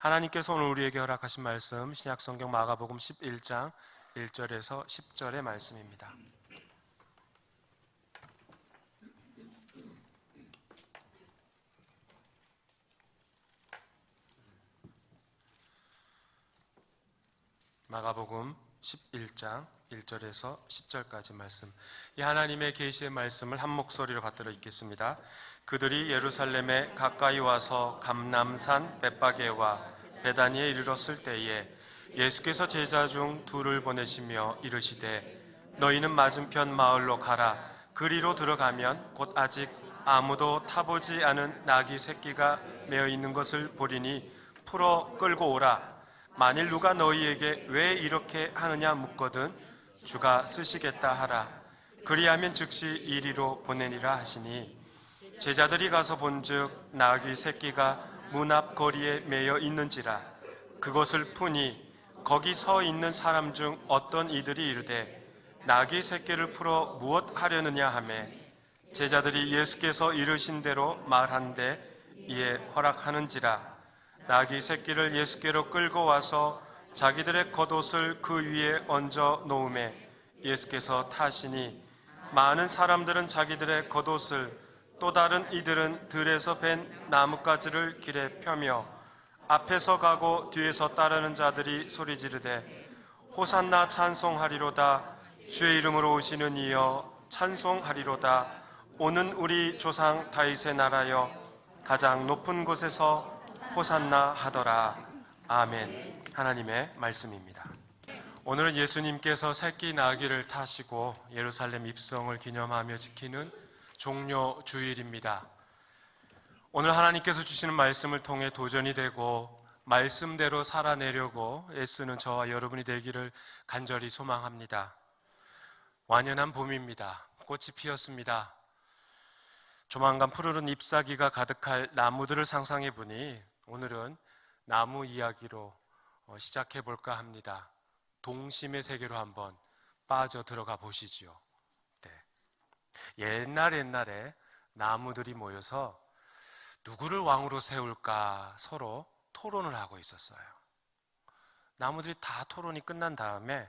하나님께서 오늘 우리에게 허락하신 말씀 신약성경 마가복음 11장 1절에서 10절의 말씀입니다. 마가복음 11장 1절에서 10절까지 말씀, 이 하나님의 계시의 말씀을 한 목소리로 받들어 읽겠습니다. 그들이 예루살렘에 가까이 와서 감람산 벳바게와 베다니에 이르렀을 때에 예수께서 제자 중 둘을 보내시며 이르시되 너희는 맞은편 마을로 가라. 그리로 들어가면 곧 아직 아무도 타보지 않은 나귀 새끼가 메어 있는 것을 보리니 풀어 끌고 오라. 만일 누가 너희에게 왜 이렇게 하느냐 묻거든 주가 쓰시겠다 하라. 그리하면 즉시 이리로 보내니라 하시니, 제자들이 가서 본즉 나귀 새끼가 문 앞 거리에 매여 있는지라. 그것을 푸니 거기 서 있는 사람 중 어떤 이들이 이르되 나귀 새끼를 풀어 무엇 하려느냐 하매, 제자들이 예수께서 이르신 대로 말한데 이에 허락하는지라. 나귀 새끼를 예수께로 끌고 와서 자기들의 겉옷을 그 위에 얹어 놓음에 예수께서 타시니, 많은 사람들은 자기들의 겉옷을, 또 다른 이들은 들에서 벤 나뭇가지를 길에 펴며 앞에서 가고 뒤에서 따르는 자들이 소리 지르되 호산나 찬송하리로다. 주의 이름으로 오시는 이여 찬송하리로다. 오는 우리 조상 다윗의 나라여 가장 높은 곳에서 호산나 하더라. 아멘. 하나님의 말씀입니다. 오늘은 예수님께서 새끼 나귀를 타시고 예루살렘 입성을 기념하며 지키는 종려 주일입니다. 오늘 하나님께서 주시는 말씀을 통해 도전이 되고 말씀대로 살아내려고 애쓰는 저와 여러분이 되기를 간절히 소망합니다. 완연한 봄입니다. 꽃이 피었습니다. 조만간 푸르른 잎사귀가 가득할 나무들을 상상해 보니 오늘은 나무 이야기로 시작해 볼까 합니다. 동심의 세계로 한번 빠져 들어가 보시지요. 네. 옛날에 나무들이 모여서 누구를 왕으로 세울까 서로 토론을 하고 있었어요. 나무들이 다 토론이 끝난 다음에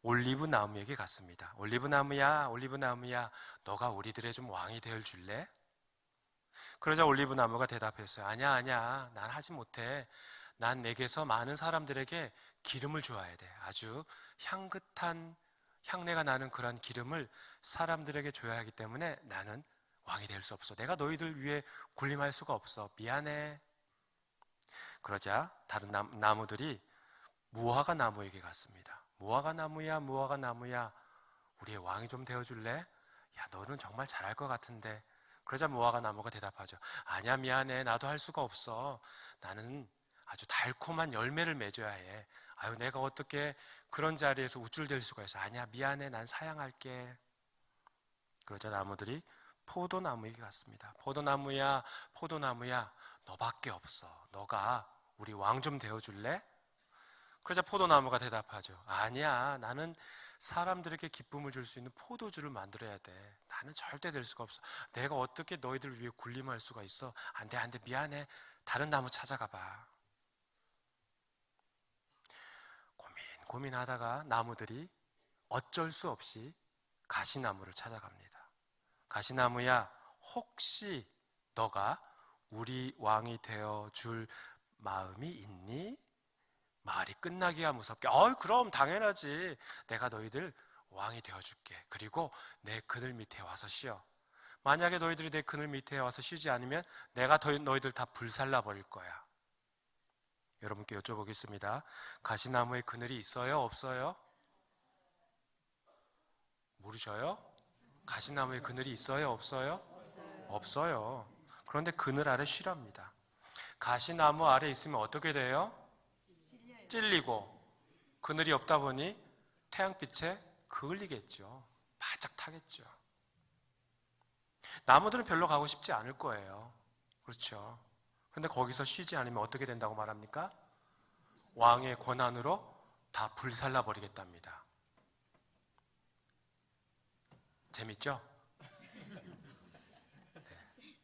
올리브 나무에게 갔습니다. 올리브 나무야, 너가 우리들의 좀 왕이 되어 줄래? 그러자 올리브 나무가 대답했어요. 아니야, 난 하지 못해. 난 내게서 많은 사람들에게 기름을 줘야 돼. 아주 향긋한 향내가 나는 그런 기름을 사람들에게 줘야 하기 때문에 나는 왕이 될 수 없어. 내가 너희들 위해 군림할 수가 없어. 미안해. 그러자 다른 나무들이 무화과 나무에게 갔습니다. 무화과 나무야, 우리의 왕이 좀 되어줄래? 야, 너는 정말 잘할 것 같은데. 그러자 무화과 나무가 대답하죠. 아니야, 미안해. 나도 할 수가 없어. 나는 아주 달콤한 열매를 맺어야 해. 아유, 내가 어떻게 그런 자리에서 우쭐댈 수가 있어. 아니야, 미안해. 난 사양할게. 그러자 나무들이 포도나무에게 갔습니다. 포도나무야, 너밖에 없어. 너가 우리 왕 좀 되어줄래? 그러자 포도나무가 대답하죠. 아니야, 나는 사람들에게 기쁨을 줄 수 있는 포도주를 만들어야 돼. 나는 절대 될 수가 없어. 내가 어떻게 너희들을 위해 군림할 수가 있어? 안 돼, 미안해. 다른 나무 찾아가 봐. 고민하다가 나무들이 어쩔 수 없이 가시나무를 찾아갑니다. 가시나무야, 혹시 너가 우리 왕이 되어줄 마음이 있니? 말이 끝나기가 무섭게, 그럼 당연하지. 내가 너희들 왕이 되어줄게. 그리고 내 그늘 밑에 와서 쉬어. 만약에 너희들이 내 그늘 밑에 와서 쉬지 않으면 내가 너희들 다 불살라 버릴 거야. 여러분께 여쭤보겠습니다. 가시나무에 그늘이 있어요? 없어요? 모르셔요? 가시나무에 그늘이 있어요? 없어요? 없어요. 그런데 그늘 아래 쉬랍니다. 가시나무 아래 있으면 어떻게 돼요? 찔리고, 그늘이 없다 보니 태양빛에 그을리겠죠. 바짝 타겠죠. 나무들은 별로 가고 싶지 않을 거예요. 그렇죠. 그런데 거기서 쉬지 않으면 어떻게 된다고 말합니까? 왕의 권한으로 다 불살라 버리겠답니다. 재밌죠? 네.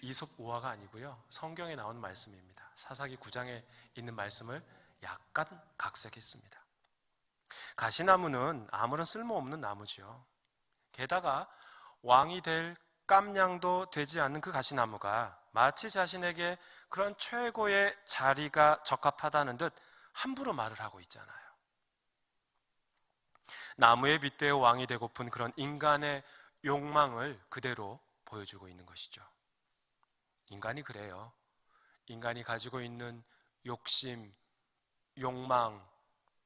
이솝 우화가 아니고요, 성경에 나온 말씀입니다. 사사기 9장에 있는 말씀을 약간 각색했습니다. 가시나무는 아무런 쓸모없는 나무지요. 게다가 왕이 될 깜냥도 되지 않는 그 가시나무가 마치 자신에게 그런 최고의 자리가 적합하다는 듯 함부로 말을 하고 있잖아요. 나무에 빗대어 왕이 되고픈 그런 인간의 욕망을 그대로 보여주고 있는 것이죠. 인간이 그래요. 인간이 가지고 있는 욕심, 욕망,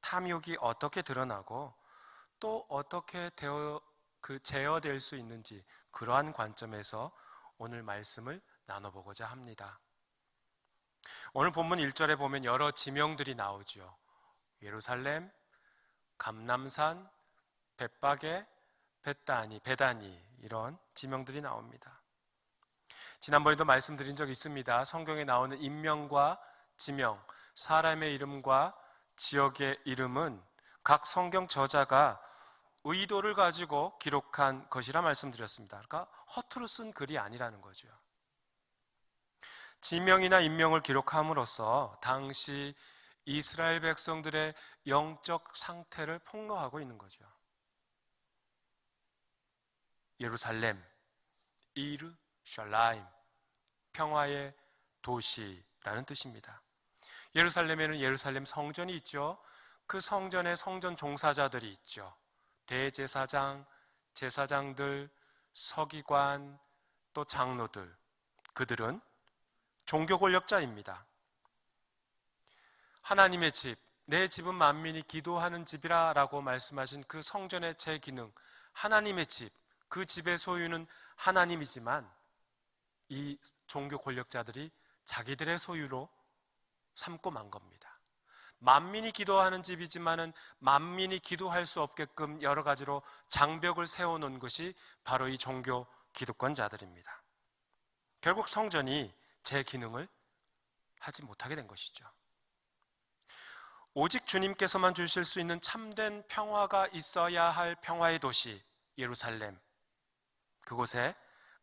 탐욕이 어떻게 드러나고 또 어떻게 제어될 수 있는지, 그러한 관점에서 오늘 말씀을 나눠보고자 합니다. 오늘 본문 1절에 보면 여러 지명들이 나오죠. 예루살렘, 감람산, 벳바게, 베다니 이런 지명들이 나옵니다. 지난번에도 말씀드린 적이 있습니다. 성경에 나오는 인명과 지명, 사람의 이름과 지역의 이름은 각 성경 저자가 의도를 가지고 기록한 것이라 말씀드렸습니다. 그러니까 허투루 쓴 글이 아니라는 거죠. 지명이나 인명을 기록함으로써 당시 이스라엘 백성들의 영적 상태를 폭로하고 있는 거죠. 예루살렘, 이르샬라임, 평화의 도시라는 뜻입니다. 예루살렘에는 예루살렘 성전이 있죠. 그 성전에 성전 종사자들이 있죠. 대제사장, 제사장들, 서기관, 또 장로들, 그들은 종교 권력자입니다. 하나님의 집, 내 집은 만민이 기도하는 집이라 라고 말씀하신 그 성전의 제기능, 하나님의 집, 그 집의 소유는 하나님이지만 이 종교 권력자들이 자기들의 소유로 삼고 만 겁니다. 만민이 기도하는 집이지만은 만민이 기도할 수 없게끔 여러 가지로 장벽을 세워놓은 것이 바로 이 종교 기득권자들입니다. 결국 성전이 제 기능을 하지 못하게 된 것이죠. 오직 주님께서만 주실 수 있는 참된 평화가 있어야 할 평화의 도시 예루살렘, 그곳에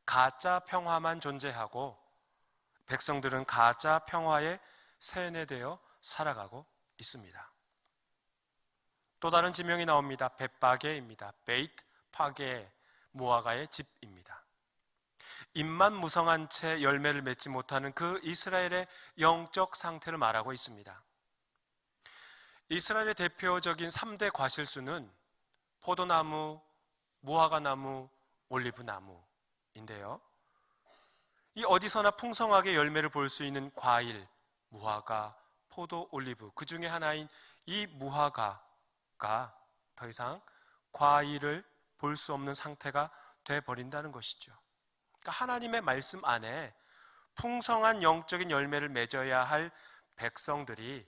가짜 평화만 존재하고 백성들은 가짜 평화에 세뇌되어 살아가고 있습니다. 또 다른 지명이 나옵니다. 벳바게입니다. 베이트 파게, 무화과의 집입니다. 잎만 무성한 채 열매를 맺지 못하는 그 이스라엘의 영적 상태를 말하고 있습니다. 이스라엘의 대표적인 3대 과실수는 포도나무, 무화과나무, 올리브나무인데요. 이 어디서나 풍성하게 열매를 볼 수 있는 과일, 무화과, 포도, 올리브, 그 중에 하나인 이 무화과가 더 이상 과일을 볼 수 없는 상태가 돼버린다는 것이죠. 그러니까 하나님의 말씀 안에 풍성한 영적인 열매를 맺어야 할 백성들이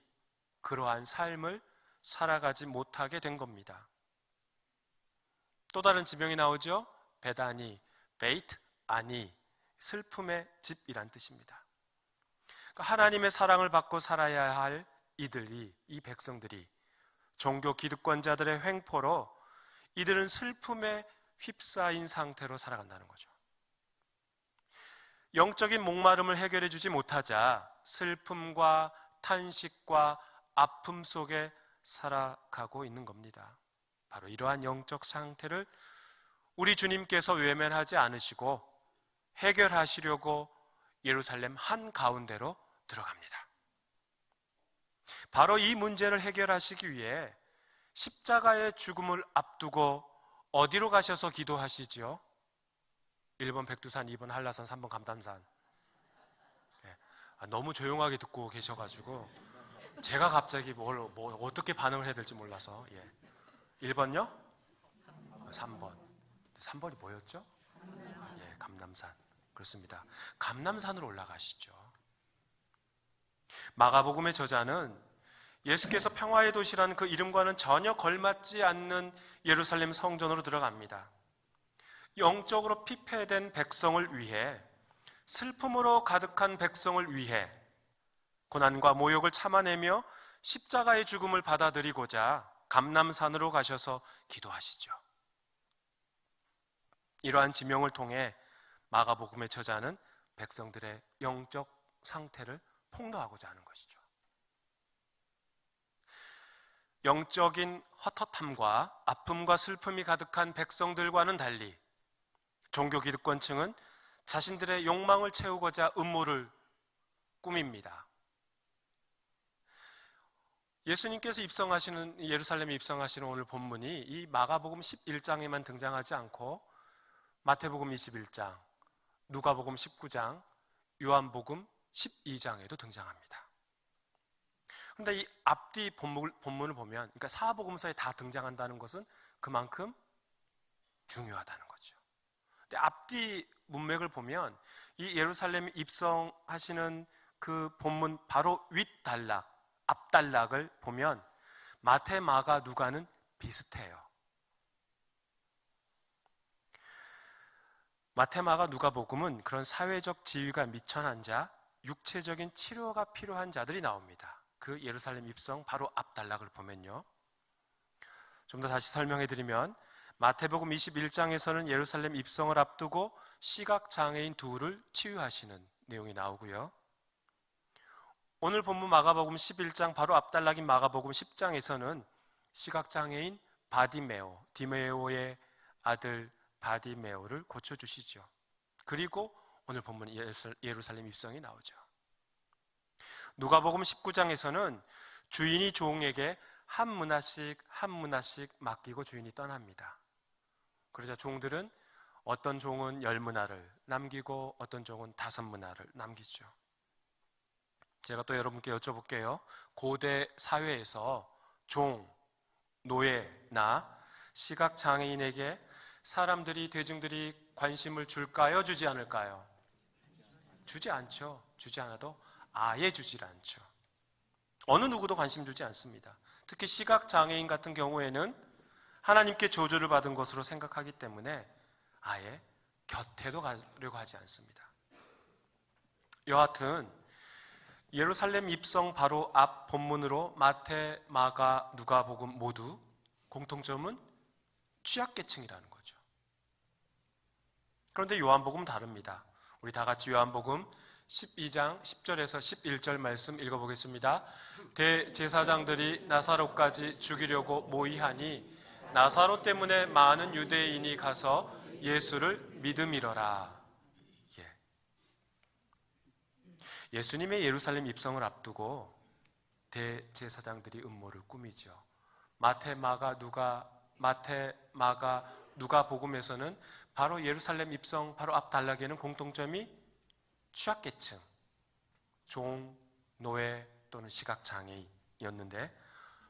그러한 삶을 살아가지 못하게 된 겁니다. 또 다른 지명이 나오죠. 베다니, 베이트, 아니, 슬픔의 집이란 뜻입니다. 그러니까 하나님의 사랑을 받고 살아야 할 이들이, 이 백성들이 종교 기득권자들의 횡포로 이들은 슬픔에 휩싸인 상태로 살아간다는 거죠. 영적인 목마름을 해결해 주지 못하자 슬픔과 탄식과 아픔 속에 살아가고 있는 겁니다. 바로 이러한 영적 상태를 우리 주님께서 외면하지 않으시고 해결하시려고 예루살렘 한가운데로 들어갑니다. 바로 이 문제를 해결하시기 위해 십자가의 죽음을 앞두고 어디로 가셔서 기도하시지요? 1번 백두산, 2번 한라산, 3번 감담산. 너무 조용하게 듣고 계셔가지고 제가 갑자기 뭘 어떻게 반응을 해야 될지 몰라서. 1번요? 3번. 3번이 뭐였죠? 감람산. 그렇습니다. 감람산으로 올라가시죠. 마가복음의 저자는 예수께서 평화의 도시라는 그 이름과는 전혀 걸맞지 않는 예루살렘 성전으로 들어갑니다. 영적으로 피폐된 백성을 위해, 슬픔으로 가득한 백성을 위해 고난과 모욕을 참아내며 십자가의 죽음을 받아들이고자 감람산으로 가셔서 기도하시죠. 이러한 지명을 통해 마가복음의 저자는 백성들의 영적 상태를 폭로하고자 하는 것이죠. 영적인 헛헛함과 아픔과 슬픔이 가득한 백성들과는 달리 종교 기득권층은 자신들의 욕망을 채우고자 음모를 꾸밉니다. 예수님께서 예루살렘에 입성하시는 오늘 본문이 이 마가복음 11장에만 등장하지 않고 마태복음 21장, 누가복음 19장, 요한복음 12장에도 등장합니다. 그런데 이 앞뒤 본문을 보면, 그러니까 사복음서에 다 등장한다는 것은 그만큼 중요하다는 거죠. 근데 앞뒤 문맥을 보면 이 예루살렘에 입성하시는 그 본문 바로 윗단락, 앞단락을 보면 마태, 마가, 누가는 비슷해요. 마태, 마가, 누가복음은 그런 사회적 지위가 미천한 자, 육체적인 치료가 필요한 자들이 나옵니다. 그 예루살렘 입성 바로 앞단락을 보면요. 좀 더 다시 설명해 드리면 마태복음 21장에서는 예루살렘 입성을 앞두고 시각장애인 둘을 치유하시는 내용이 나오고요. 오늘 본문 마가복음 11장 바로 앞단락인 마가복음 10장에서는 시각장애인 바디메오, 디메오의 아들 바디메오를 고쳐주시죠. 그리고 오늘 본문 예루살렘 입성이 나오죠. 누가복음 19장에서는 주인이 종에게 한 문화씩 맡기고 주인이 떠납니다. 그러자 종들은 어떤 종은 10문화를 남기고 어떤 종은 5문화를 남기죠. 제가 또 여러분께 여쭤볼게요. 고대 사회에서 종, 노예, 나, 시각장애인에게 사람들이, 대중들이 관심을 줄까요? 주지 않을까요? 주지 않죠. 주지 않아도 아예 주질 않죠. 어느 누구도 관심 주지 않습니다. 특히 시각장애인 같은 경우에는 하나님께 저주를 받은 것으로 생각하기 때문에 아예 곁에도 가려고 하지 않습니다. 여하튼 예루살렘 입성 바로 앞 본문으로 마태, 마가, 누가복음 모두 공통점은 취약계층이라는 거죠. 그런데 요한복음 다릅니다. 우리 다 같이 요한복음 12장 10절에서 11절 말씀 읽어보겠습니다. 대제사장들이 나사로까지 죽이려고 모의하니 나사로 때문에 많은 유대인이 가서 예수를 믿음이러라. 예수님의 예루살렘 입성을 앞두고 대제사장들이 음모를 꾸미죠. 마태, 마가, 누가복음에서는 바로 예루살렘 입성 바로 앞 단락에는 공통점이 취약계층, 종, 노예 또는 시각장애인이었는데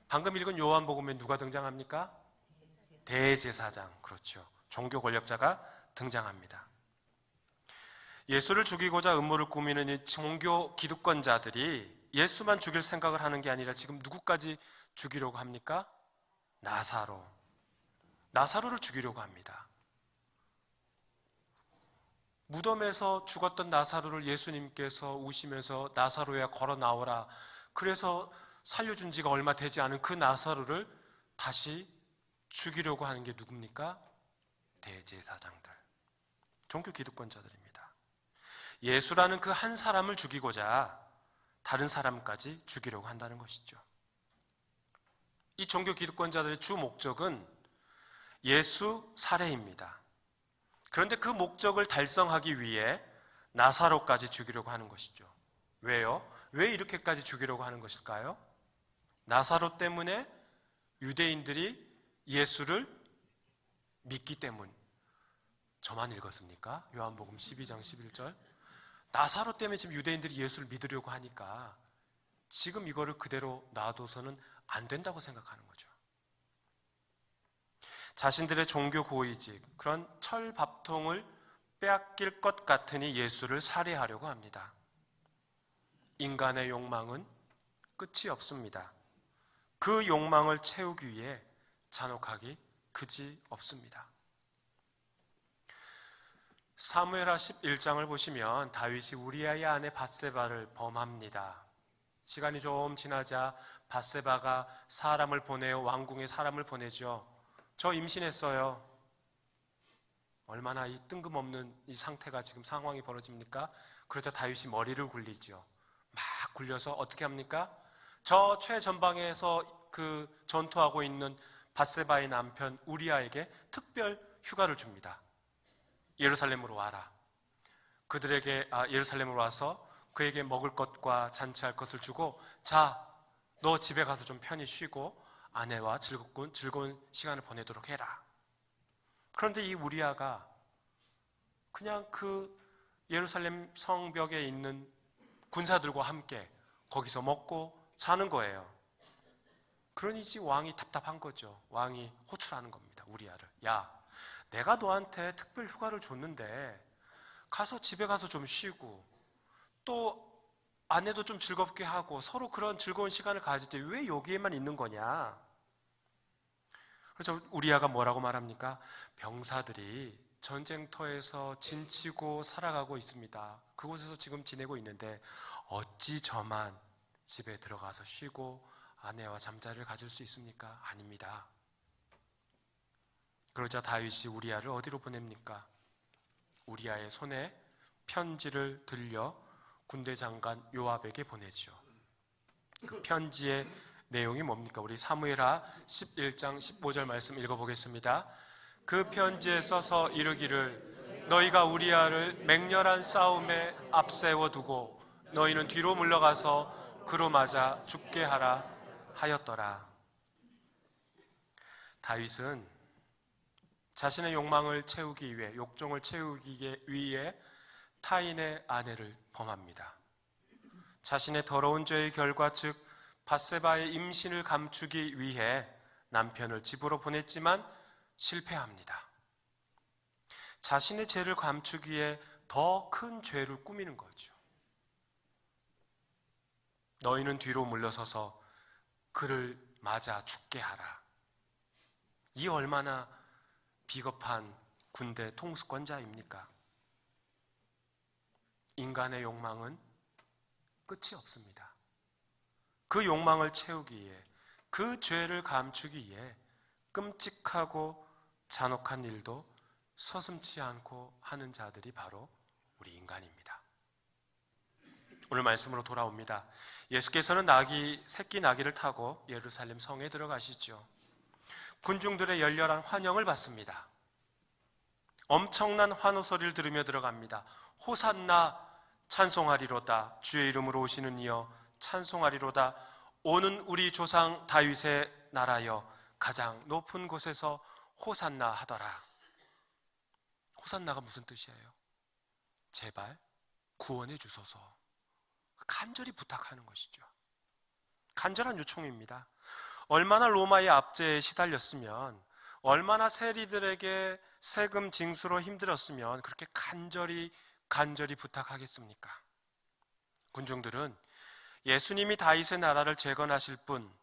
방금 읽은 요한복음에 누가 등장합니까? 대제사장, 그렇죠. 종교 권력자가 등장합니다. 예수를 죽이고자 음모를 꾸미는 이 종교 기득권자들이 예수만 죽일 생각을 하는 게 아니라 지금 누구까지 죽이려고 합니까? 나사로를 죽이려고 합니다. 무덤에서 죽었던 나사로를 예수님께서 우시면서 나사로야 걸어 나오라. 그래서 살려준 지가 얼마 되지 않은 그 나사로를 다시 죽이려고 하는 게 누굽니까? 대제사장들, 종교 기득권자들입니다. 예수라는 그 한 사람을 죽이고자 다른 사람까지 죽이려고 한다는 것이죠. 이 종교 기득권자들의 주 목적은 예수 살해입니다. 그런데 그 목적을 달성하기 위해 나사로까지 죽이려고 하는 것이죠. 왜요? 왜 이렇게까지 죽이려고 하는 것일까요? 나사로 때문에 유대인들이 예수를 믿기 때문. 저만 읽었습니까? 요한복음 12장 11절. 나사로 때문에 지금 유대인들이 예수를 믿으려고 하니까 지금 이거를 그대로 놔둬서는 안 된다고 생각하는 거죠. 자신들의 종교 고위직, 그런 철밥통을 빼앗길 것 같으니 예수를 살해하려고 합니다. 인간의 욕망은 끝이 없습니다. 그 욕망을 채우기 위해 잔혹하기 그지 없습니다. 사무엘하 11장을 보시면 다윗이 우리아의 아내 밧세바를 범합니다. 시간이 좀 지나자 밧세바가 사람을 보내요. 왕궁에 사람을 보내죠. 저 임신했어요. 얼마나 이 뜬금없는 이 상태가 지금 상황이 벌어집니까? 그러자 다윗이 머리를 굴리죠. 막 굴려서 어떻게 합니까? 저 최전방에서 그 전투하고 있는 밧세바의 남편 우리아에게 특별 휴가를 줍니다. 예루살렘으로 와라. 그들에게 예루살렘으로 와서 그에게 먹을 것과 잔치할 것을 주고, 자, 너 집에 가서 좀 편히 쉬고 아내와 즐거운 시간을 보내도록 해라. 그런데 이 우리아가 그냥 그 예루살렘 성벽에 있는 군사들과 함께 거기서 먹고 자는 거예요. 그러니 왕이 답답한 거죠. 왕이 호출하는 겁니다. 우리아를. 야, 내가 너한테 특별 휴가를 줬는데 가서 집에 가서 좀 쉬고 또 아내도 좀 즐겁게 하고 서로 그런 즐거운 시간을 가질 때 왜 여기에만 있는 거냐? 그래서 우리아가 뭐라고 말합니까? 병사들이 전쟁터에서 진치고 살아가고 있습니다. 그곳에서 지금 지내고 있는데 어찌 저만 집에 들어가서 쉬고 아내와 잠자리를 가질 수 있습니까? 아닙니다. 그러자 다윗이 우리아를 어디로 보냅니까? 우리아의 손에 편지를 들려 군대 장관 요압에게 보내죠. 그 편지의 내용이 뭡니까? 우리 사무엘하 11장 15절 말씀 읽어보겠습니다. 그 편지에 써서 이르기를 너희가 우리아를 맹렬한 싸움에 앞세워 두고 너희는 뒤로 물러가서 그로 맞아 죽게 하라 하였더라. 다윗은 자신의 욕망을 채우기 위해, 욕종을 채우기 위해 타인의 아내를 범합니다. 자신의 더러운 죄의 결과, 즉 밧세바의 임신을 감추기 위해 남편을 집으로 보냈지만 실패합니다. 자신의 죄를 감추기 위해 더 큰 죄를 꾸미는 거죠. 너희는 뒤로 물러서서 그를 맞아 죽게 하라. 이 얼마나 비겁한 군대 통수권자입니까? 인간의 욕망은 끝이 없습니다. 그 욕망을 채우기 위해, 그 죄를 감추기 위해 끔찍하고 잔혹한 일도 서슴지 않고 하는 자들이 바로 우리 인간입니다. 오늘 말씀으로 돌아옵니다. 예수께서는 새끼 나귀를 타고 예루살렘 성에 들어가시죠. 군중들의 열렬한 환영을 받습니다. 엄청난 환호 소리를 들으며 들어갑니다. 호산나 찬송하리로다. 주의 이름으로 오시는 이여 찬송하리로다. 오는 우리 조상 다윗의 나라여 가장 높은 곳에서 호산나 하더라. 호산나가 무슨 뜻이에요? 제발 구원해 주소서. 간절히 부탁하는 것이죠. 간절한 요청입니다. 얼마나 로마의 압제에 시달렸으면, 얼마나 세리들에게 세금 징수로 힘들었으면 그렇게 간절히 부탁하겠습니까? 군중들은 예수님이 다윗의 나라를 재건하실 분,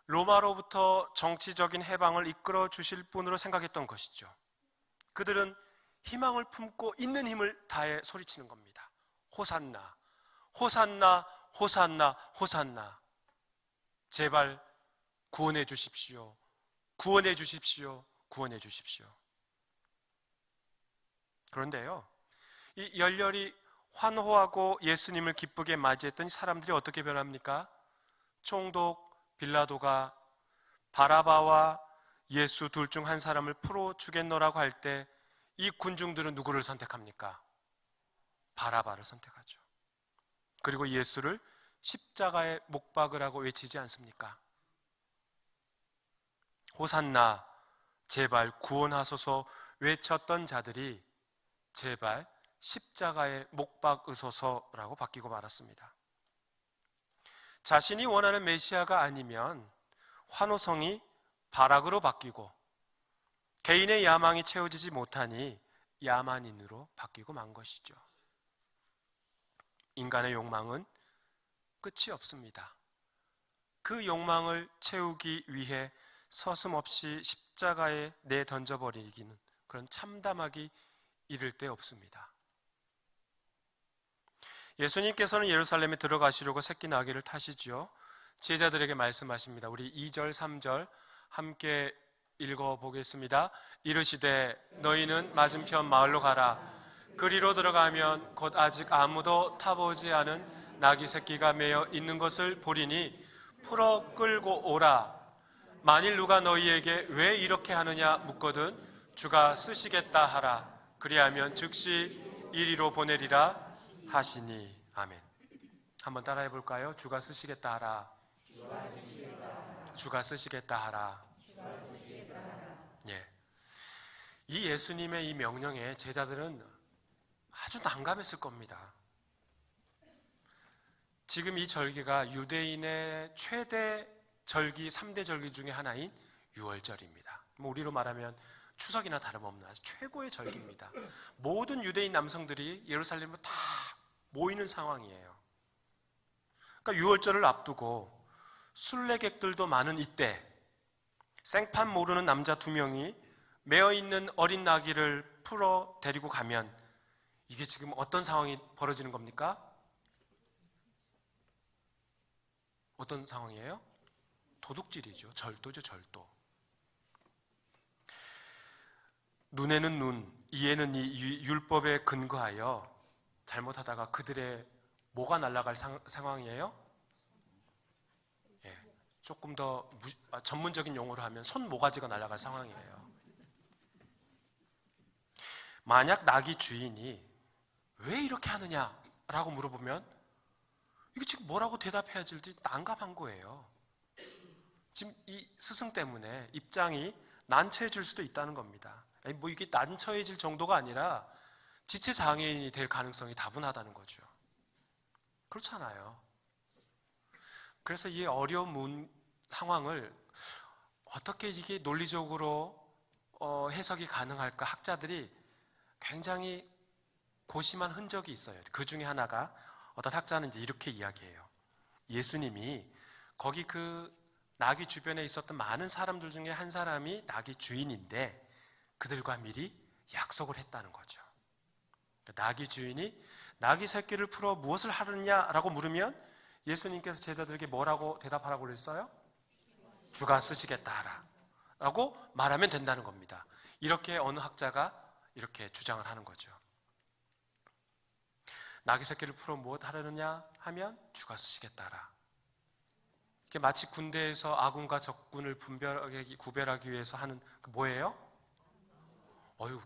로마로부터 정치적인 해방을 이끌어 주실 분으로 생각했던 것이죠. 그들은 희망을 품고 있는 힘을 다해 소리치는 겁니다. 호산나, 호산나, 호산나, 호산나. 제발 구원해 주십시오. 구원해 주십시오. 구원해 주십시오. 그런데요, 이 열렬히 환호하고 예수님을 기쁘게 맞이했던 사람들이 어떻게 변합니까? 총독 빌라도가 바라바와 예수 둘 중 한 사람을 풀어 주겠노라고 할 때 이 군중들은 누구를 선택합니까? 바라바를 선택하죠. 그리고 예수를 십자가에 못 박으라고 외치지 않습니까? 호산나, 제발 구원하소서 외쳤던 자들이 제발 십자가에 못 박으소서라고 바뀌고 말았습니다. 자신이 원하는 메시아가 아니면 환호성이 발악으로 바뀌고 개인의 야망이 채워지지 못하니 야만인으로 바뀌고 만 것이죠. 인간의 욕망은 끝이 없습니다. 그 욕망을 채우기 위해 서슴없이 십자가에 내던져버리기는 그런 참담하기 이를 데 없습니다. 예수님께서는 예루살렘에 들어가시려고 새끼 나귀를 타시죠. 제자들에게 말씀하십니다. 우리 2절, 3절 함께 읽어보겠습니다. 이르시되 너희는 맞은편 마을로 가라. 그리로 들어가면 곧 아직 아무도 타보지 않은 나귀 새끼가 매여 있는 것을 보리니 풀어 끌고 오라. 만일 누가 너희에게 왜 이렇게 하느냐 묻거든 주가 쓰시겠다 하라. 그리하면 즉시 이리로 보내리라 하시니. 아멘. 한번 따라해 볼까요? 주가 쓰시겠다 하라. 주가 쓰시겠다 하라. 예. 이 예수님의 이 명령에 제자들은 아주 난감했을 겁니다. 지금 이 절기가 유대인의 최대 절기, 3대 절기 중에 하나인 유월절입니다. 우리로 말하면 추석이나 다름없는 아주 최고의 절기입니다. 모든 유대인 남성들이 예루살렘으로 다 모이는 상황이에요. 그러니까 유월절을 앞두고 순례객들도 많은 이때 생판 모르는 남자 2명이 매어있는 어린 나귀를 풀어 데리고 가면 이게 지금 어떤 상황이 벌어지는 겁니까? 어떤 상황이에요? 도둑질이죠. 절도죠, 절도. 눈에는 눈, 이에는 이 율법에 근거하여 잘못하다가 그들의 뭐가 날아갈 상황이에요? 예, 조금 더 전문적인 용어로 하면 손모가지가 날아갈 상황이에요. 만약 나귀 주인이 왜 이렇게 하느냐라고 물어보면 이게 지금 뭐라고 대답해야 될지 난감한 거예요. 지금 이 스승 때문에 입장이 난처해질 수도 있다는 겁니다. 아니, 뭐 이게 난처해질 정도가 아니라 지체 장애인이 될 가능성이 다분하다는 거죠. 그렇잖아요. 그래서 이 어려운 상황을 어떻게 이게 논리적으로 해석이 가능할까 학자들이 굉장히 고심한 흔적이 있어요. 그 중에 하나가 어떤 학자는 이제 이렇게 이야기해요. 예수님이 거기 그 나귀 주변에 있었던 많은 사람들 중에 한 사람이 나귀 주인인데 그들과 미리 약속을 했다는 거죠. 나귀 주인이 나귀 새끼를 풀어 무엇을 하느냐라고 물으면 예수님께서 제자들에게 뭐라고 대답하라고 그랬어요? 주가 쓰시겠다 하라 라고 말하면 된다는 겁니다. 이렇게 어느 학자가 이렇게 주장을 하는 거죠. 나귀 새끼를 풀어 무엇 하려느냐 하면 주가 쓰시겠다 하라. 이게 마치 군대에서 아군과 적군을 구별하기 위해서 하는 뭐예요?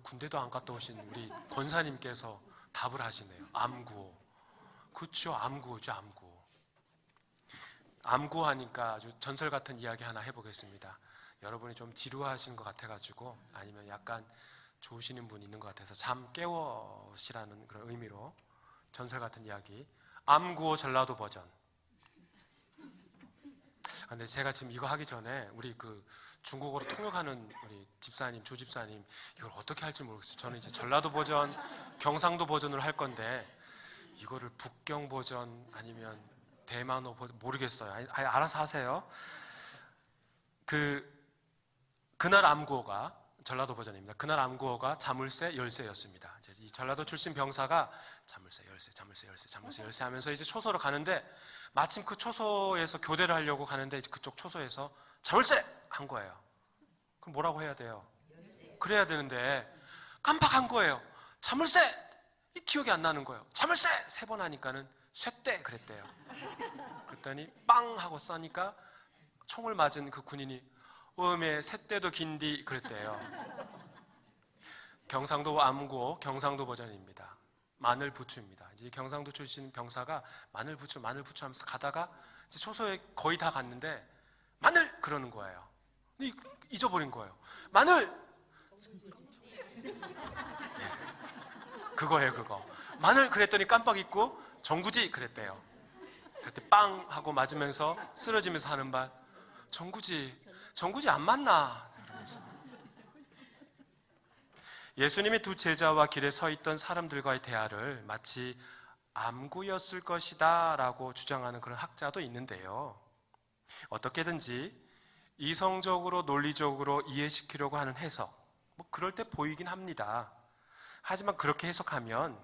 군대도 안 갔다 오신 우리 권사님께서 답을 하시네요. 암구호. 그렇죠. 암구호죠. 암구호. 암구하니까 아주 전설 같은 이야기 하나 해보겠습니다. 여러분이 좀 지루하신 것 같아가지고 아니면 약간 좋으시는 분이 있는 것 같아서 잠 깨워시라는 그런 의미로 전설 같은 이야기. 암구호 전라도 버전. 근데 제가 지금 이거 하기 전에 우리 그 중국어로 통역하는 우리 집사님, 조 집사님 이걸 어떻게 할지 모르겠어요. 저는 이제 전라도 버전, 경상도 버전으로 할 건데 이거를 북경 버전 아니면 대만어 버전 모르겠어요. 알아서 하세요. 그날 암구호가 전라도 버전입니다. 그날 암구호가 자물쇠 열쇠였습니다. 이 전라도 출신 병사가 자물쇠 열쇠, 자물쇠 열쇠, 자물쇠 열쇠 하면서 이제 초소로 가는데 마침 그 초소에서 교대를 하려고 가는데 그쪽 초소에서 자물쇠 한 거예요. 그럼 뭐라고 해야 돼요? 그래야 되는데 깜빡한 거예요. 자물쇠! 이 기억이 안 나는 거예요. 자물쇠! 3번 하니까는 쇠대 그랬대요. 그랬더니 빵 하고 쏘니까 총을 맞은 그 군인이 음에 쇳대도 긴디 그랬대요. 경상도 암구호 경상도 버전입니다. 마늘 부추입니다. 이제 경상도 출신 병사가 마늘 부추 하면서 가다가 이제 초소에 거의 다 갔는데 마늘 그러는 거예요. 근데 잊어버린 거예요. 마늘. 네. 그거예요, 그거. 마늘 그랬더니 깜빡 잊고 정구지 그랬대요. 그랬더니 빵 하고 맞으면서 쓰러지면서 하는 말. 정구지 안 맞나? 이러면서. 예수님의 두 제자와 길에 서 있던 사람들과의 대화를 마치 암구였을 것이다 라고 주장하는 그런 학자도 있는데요. 어떻게든지 이성적으로 논리적으로 이해시키려고 하는 해석, 뭐 그럴 때 보이긴 합니다. 하지만 그렇게 해석하면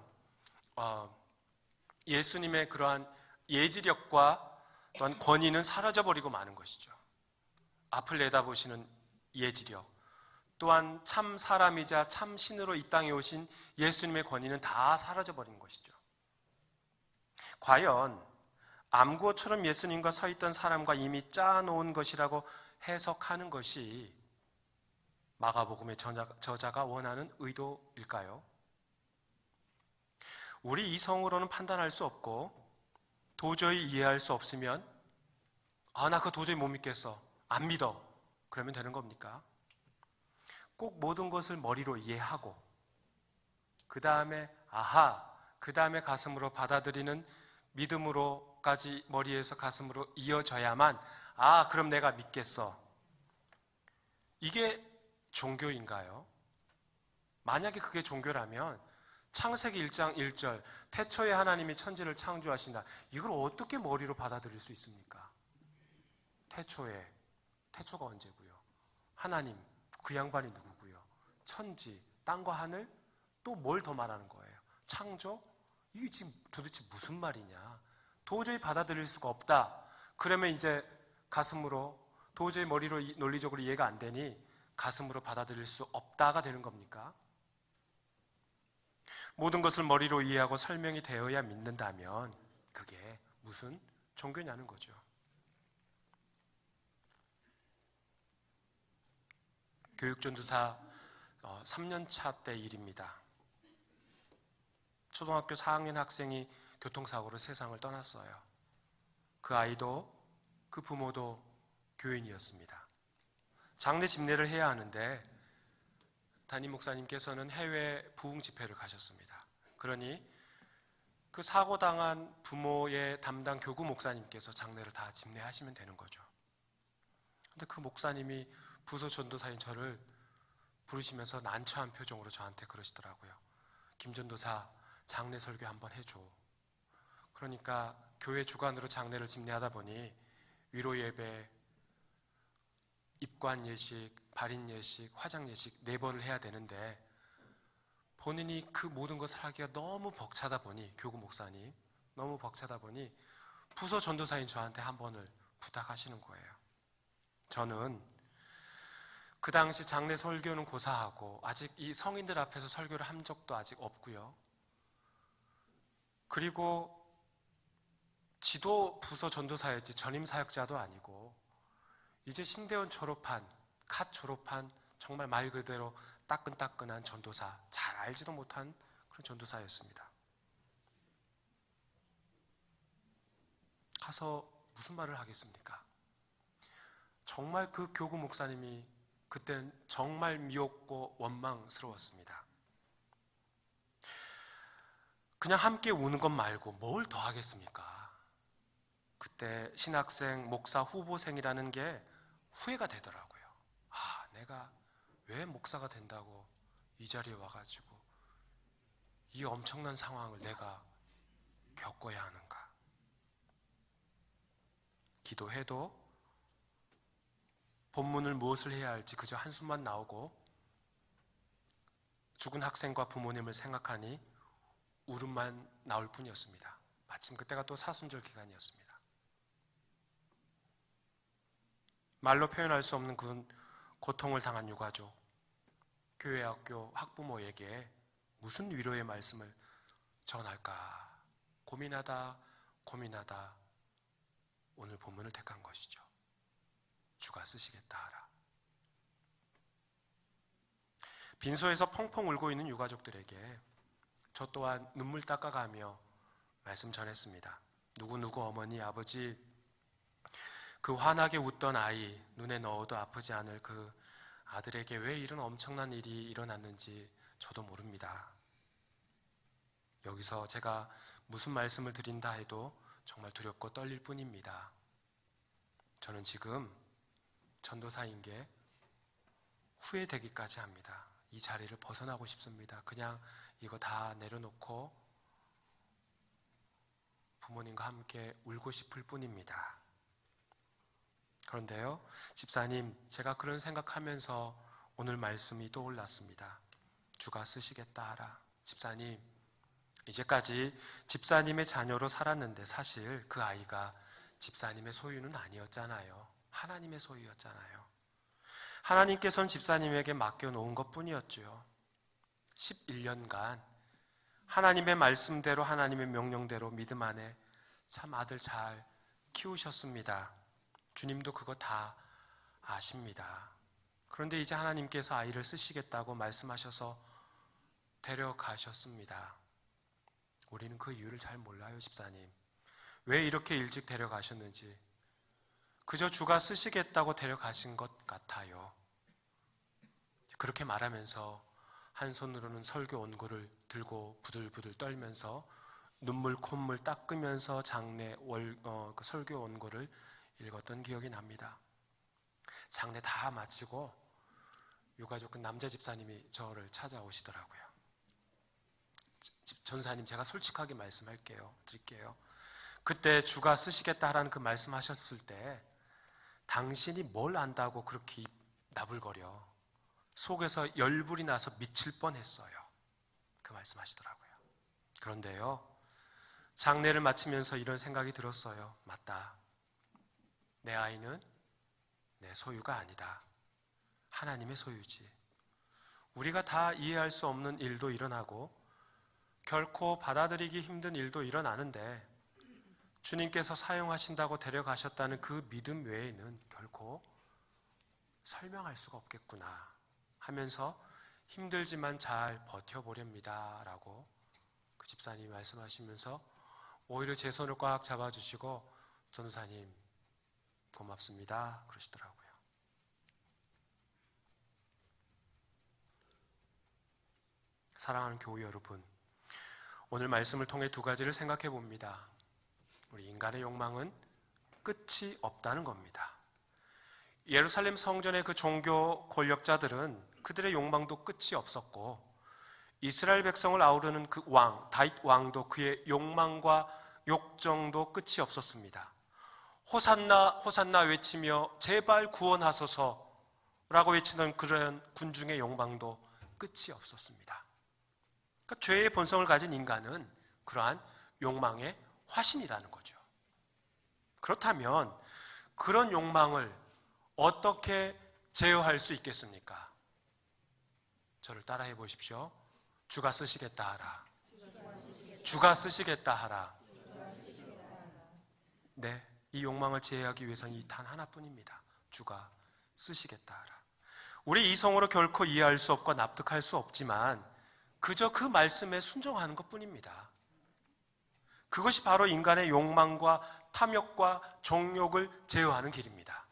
예수님의 그러한 예지력과 또한 권위는 사라져버리고 마는 것이죠. 앞을 내다보시는 예지력, 또한 참 사람이자 참 신으로 이 땅에 오신 예수님의 권위는 다 사라져버린 것이죠. 과연 암구호처럼 예수님과 서 있던 사람과 이미 짜놓은 것이라고 해석하는 것이 마가복음의 저자가 원하는 의도일까요? 우리 이성으로는 판단할 수 없고 도저히 이해할 수 없으면 나 그거 도저히 못 믿겠어, 안 믿어, 그러면 되는 겁니까? 꼭 모든 것을 머리로 이해하고 그 다음에 그 다음에 가슴으로 받아들이는 믿음으로까지 머리에서 가슴으로 이어져야만 그럼 내가 믿겠어. 이게 종교인가요? 만약에 그게 종교라면 창세기 1장 1절 태초에 하나님이 천지를 창조하신다, 이걸 어떻게 머리로 받아들일 수 있습니까? 태초가 언제고요? 하나님, 그 양반이 누구고요? 천지, 땅과 하늘, 또 뭘 더 말하는 거예요? 창조? 이게 지금 도대체 무슨 말이냐? 도저히 받아들일 수가 없다. 그러면 이제 가슴으로, 도저히 머리로 논리적으로 이해가 안 되니 가슴으로 받아들일 수 없다가 되는 겁니까? 모든 것을 머리로 이해하고 설명이 되어야 믿는다면 그게 무슨 종교냐는 거죠. 교육전도사 3년차 때 일입니다. 초등학교 4학년 학생이 교통사고로 세상을 떠났어요. 그 아이도 그 부모도 교인이었습니다. 장례 집례를 해야 하는데 담임 목사님께서는 해외 부흥 집회를 가셨습니다. 그러니 그 사고당한 부모의 담당 교구 목사님께서 장례를 다 집례하시면 되는 거죠. 근데 그 목사님이 부서 전도사인 저를 부르시면서 난처한 표정으로 저한테 그러시더라고요. 김 전도사, 장례 설교 한번 해줘. 그러니까 교회 주관으로 장례를 집례하다 보니 위로 예배, 입관 예식, 발인 예식, 화장 예식 4번을 해야 되는데 본인이 그 모든 것을 하기가 너무 벅차다 보니, 교구 목사님 너무 벅차다 보니 부서 전도사인 저한테 한 번을 부탁하시는 거예요. 저는 그 당시 장례 설교는 고사하고 아직 이 성인들 앞에서 설교를 한 적도 아직 없고요. 그리고 지도 부서 전도사였지 전임 사역자도 아니고 이제 신대원 졸업한, 갓 졸업한 정말 말 그대로 따끈따끈한 전도사, 잘 알지도 못한 그런 전도사였습니다. 가서 무슨 말을 하겠습니까? 정말 그 교구 목사님이 그때는 정말 미웠고 원망스러웠습니다. 그냥 함께 우는 것 말고 뭘 더 하겠습니까? 그때 신학생, 목사 후보생이라는 게 후회가 되더라고요. 내가 왜 목사가 된다고 이 자리에 와가지고 이 엄청난 상황을 내가 겪어야 하는가? 기도해도 본문을 무엇을 해야 할지 그저 한숨만 나오고 죽은 학생과 부모님을 생각하니 울음만 나올 뿐이었습니다. 마침 그때가 또 사순절 기간이었습니다. 말로 표현할 수 없는 그 고통을 당한 유가족, 교회, 학교, 학부모에게 무슨 위로의 말씀을 전할까 고민하다 오늘 본문을 택한 것이죠. 주가 쓰시겠다 하라. 빈소에서 펑펑 울고 있는 유가족들에게 저 또한 눈물 닦아가며 말씀 전했습니다. 누구누구 어머니, 아버지, 그 환하게 웃던 아이, 눈에 넣어도 아프지 않을 그 아들에게 왜 이런 엄청난 일이 일어났는지 저도 모릅니다. 여기서 제가 무슨 말씀을 드린다 해도 정말 두렵고 떨릴 뿐입니다. 저는 지금 전도사인 게 후회되기까지 합니다. 이 자리를 벗어나고 싶습니다. 그냥 이거 다 내려놓고 부모님과 함께 울고 싶을 뿐입니다. 그런데요, 집사님, 제가 그런 생각하면서 오늘 말씀이 떠올랐습니다. 주가 쓰시겠다 하라. 집사님, 이제까지 집사님의 자녀로 살았는데 사실 그 아이가 집사님의 소유는 아니었잖아요. 하나님의 소유였잖아요. 하나님께서는 집사님에게 맡겨놓은 것뿐이었죠. 11년간 하나님의 말씀대로, 하나님의 명령대로 믿음 안에 참 아들 잘 키우셨습니다. 주님도 그거 다 아십니다. 그런데 이제 하나님께서 아이를 쓰시겠다고 말씀하셔서 데려가셨습니다. 우리는 그 이유를 잘 몰라요, 집사님. 왜 이렇게 일찍 데려가셨는지. 그저 주가 쓰시겠다고 데려가신 것 같아요. 그렇게 말하면서 한 손으로는 설교 원고를 들고 부들부들 떨면서 눈물 콧물 닦으면서 장례 그 설교 원고를 읽었던 기억이 납니다. 장례 다 마치고 유가족 남자 집사님이 저를 찾아오시더라고요. 전사님, 제가 솔직하게 드릴게요. 그때 주가 쓰시겠다라는 그 말씀하셨을 때 당신이 뭘 안다고 그렇게 나불거려. 속에서 열불이 나서 미칠 뻔했어요. 그 말씀하시더라고요. 그런데요, 장례를 마치면서 이런 생각이 들었어요. 맞다. 내 아이는 내 소유가 아니다. 하나님의 소유지. 우리가 다 이해할 수 없는 일도 일어나고 결코 받아들이기 힘든 일도 일어나는데 주님께서 사용하신다고 데려가셨다는 그 믿음 외에는 결코 설명할 수가 없겠구나 하면서 힘들지만 잘 버텨보렵니다 라고 그 집사님이 말씀하시면서 오히려 제 손을 꽉 잡아주시고 전도사님 고맙습니다 그러시더라고요. 사랑하는 교우 여러분, 오늘 말씀을 통해 두 가지를 생각해 봅니다. 우리 인간의 욕망은 끝이 없다는 겁니다. 예루살렘 성전의 그 종교 권력자들은 그들의 욕망도 끝이 없었고 이스라엘 백성을 아우르는 그 왕, 다윗 왕도 그의 욕망과 욕정도 끝이 없었습니다. 호산나 호산나 외치며 제발 구원하소서라고 외치던 그런 군중의 욕망도 끝이 없었습니다. 그러니까 죄의 본성을 가진 인간은 그러한 욕망의 화신이라는 거죠. 그렇다면 그런 욕망을 어떻게 제어할 수 있겠습니까? 저를 따라해 보십시오. 주가 쓰시겠다 하라. 주가 쓰시겠다 하라. 네, 이 욕망을 제어하기 위해서는 이 단 하나뿐입니다. 주가 쓰시겠다 하라. 우리 이성으로 결코 이해할 수 없고 납득할 수 없지만 그저 그 말씀에 순종하는 것뿐입니다. 그것이 바로 인간의 욕망과 탐욕과 정욕을 제어하는 길입니다.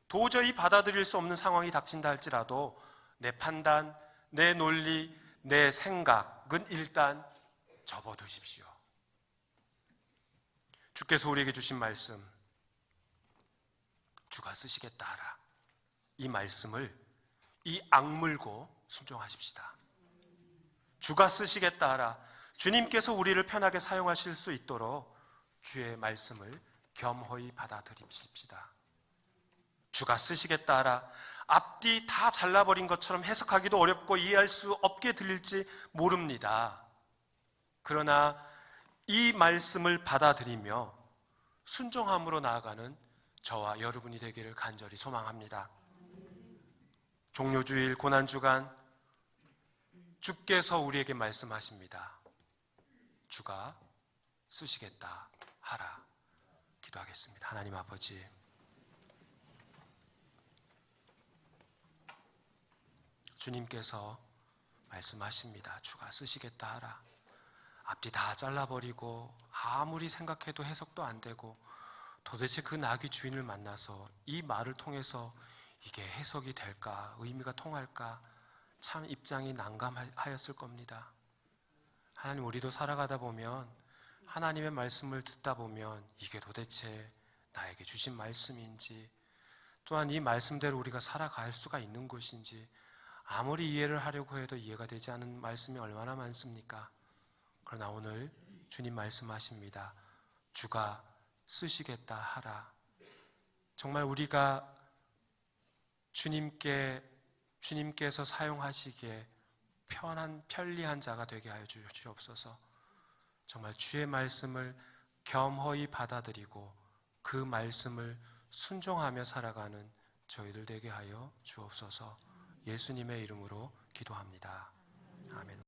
도저히 받아들일 수 없는 상황이 닥친다 할지라도 내 판단, 내 논리, 내 생각은 일단 접어두십시오. 주께서 우리에게 주신 말씀, 주가 쓰시겠다 하라. 이 말씀을 이 악물고 순종하십시다. 주가 쓰시겠다 하라. 주님께서 우리를 편하게 사용하실 수 있도록 주의 말씀을 겸허히 받아들입시다. 주가 쓰시겠다 하라. 앞뒤 다 잘라버린 것처럼 해석하기도 어렵고 이해할 수 없게 들릴지 모릅니다. 그러나 이 말씀을 받아들이며 순종함으로 나아가는 저와 여러분이 되기를 간절히 소망합니다. 종료주일 고난주간 주께서 우리에게 말씀하십니다. 주가 쓰시겠다 하라. 기도하겠습니다. 하나님 아버지, 주님께서 말씀하십니다. 주가 쓰시겠다 하라. 앞뒤 다 잘라버리고 아무리 생각해도 해석도 안 되고 도대체 그 나귀 주인을 만나서 이 말을 통해서 이게 해석이 될까? 의미가 통할까? 참 입장이 난감하였을 겁니다. 하나님, 우리도 살아가다 보면 하나님의 말씀을 듣다 보면 이게 도대체 나에게 주신 말씀인지 또한 이 말씀대로 우리가 살아갈 수가 있는 것인지 아무리 이해를 하려고 해도 이해가 되지 않는 말씀이 얼마나 많습니까? 그러나 오늘 주님 말씀하십니다. 주가 쓰시겠다 하라. 정말 우리가 주님께서 사용하시기에 편리한 자가 되게 하여 주시옵소서. 정말 주의 말씀을 겸허히 받아들이고 그 말씀을 순종하며 살아가는 저희들 되게 하여 주옵소서. 예수님의 이름으로 기도합니다. 아멘.